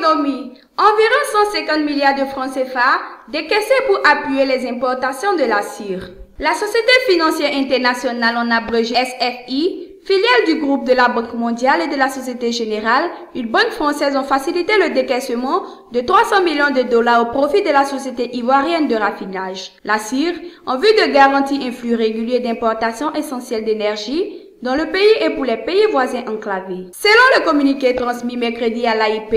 Économie. Environ 150 milliards de francs CFA décaissés pour appuyer les importations de la cire. La Société financière internationale, en abrégé SFI, filiale du groupe de la Banque mondiale et de la Société Générale, une banque française, ont facilité le décaissement de 300 millions de dollars au profit de la société ivoirienne de raffinage. La CIR, en vue de garantir un flux régulier d'importation essentielle d'énergie dans le pays et pour les pays voisins enclavés. Selon le communiqué transmis mercredi à l'AIP,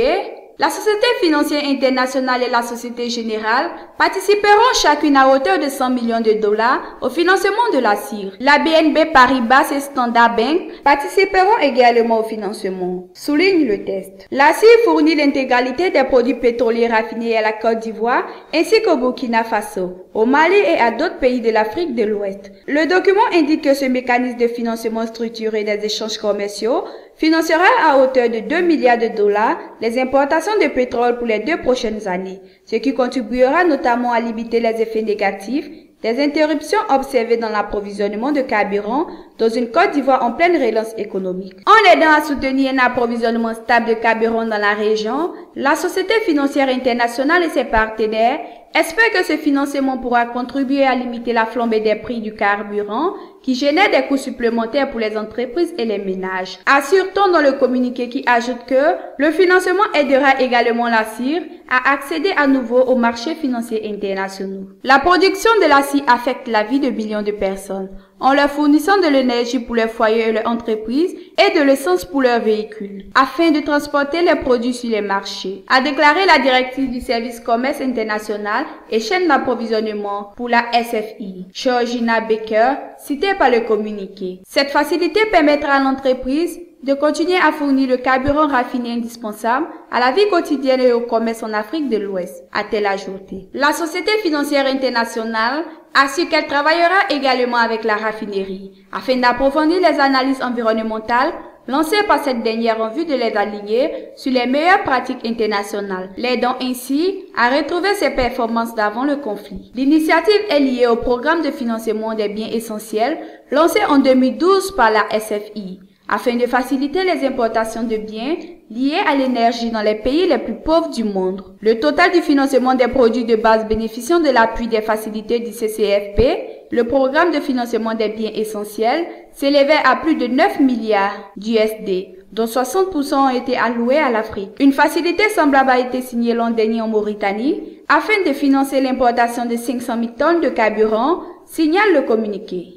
la Société financière internationale et la Société Générale participeront chacune à hauteur de 100 millions de dollars au financement de la CIR. La BNP Paribas et Standard Bank participeront également au financement, souligne le texte. La CIR fournit l'intégralité des produits pétroliers raffinés à la Côte d'Ivoire ainsi qu'au Burkina Faso, au Mali et à d'autres pays de l'Afrique de l'Ouest. Le document indique que ce mécanisme de financement structuré des échanges commerciaux financera à hauteur de 2 milliards de dollars les importations de pétrole pour les 2 prochaines années, ce qui contribuera notamment à limiter les effets négatifs des interruptions observées dans l'approvisionnement de carburant dans une Côte d'Ivoire en pleine relance économique. En aidant à soutenir un approvisionnement stable de carburant dans la région, la Société financière internationale et ses partenaires espèrent que ce financement pourra contribuer à limiter la flambée des prix du carburant qui génère des coûts supplémentaires pour les entreprises et les ménages. Assure-t-on dans le communiqué qui ajoute que le financement aidera également la CIR à accéder à nouveau aux marchés financiers internationaux. La production de la CIR affecte la vie de millions de personnes en leur fournissant de l'énergie pour leurs foyers et leurs entreprises et de l'essence pour leurs véhicules, afin de transporter les produits sur les marchés, a déclaré la directrice du service commerce international et chaîne d'approvisionnement pour la SFI, Georgina Baker, citée par le communiqué. Cette facilité permettra à l'entreprise de continuer à fournir le carburant raffiné indispensable à la vie quotidienne et au commerce en Afrique de l'Ouest, a-t-elle ajouté. La Société financière internationale assure qu'elle travaillera également avec la raffinerie afin d'approfondir les analyses environnementales lancées par cette dernière en vue de les aligner sur les meilleures pratiques internationales, l'aidant ainsi à retrouver ses performances d'avant le conflit. L'initiative est liée au programme de financement des biens essentiels lancé en 2012 par la SFI, afin de faciliter les importations de biens liés à l'énergie dans les pays les plus pauvres du monde. Le total du financement des produits de base bénéficiant de l'appui des facilités du CCFP, le programme de financement des biens essentiels, s'élevait à plus de 9 milliards d'USD, dont 60% ont été alloués à l'Afrique. Une facilité semblable a été signée l'an dernier en Mauritanie, afin de financer l'importation de 500 000 tonnes de carburant, signale le communiqué.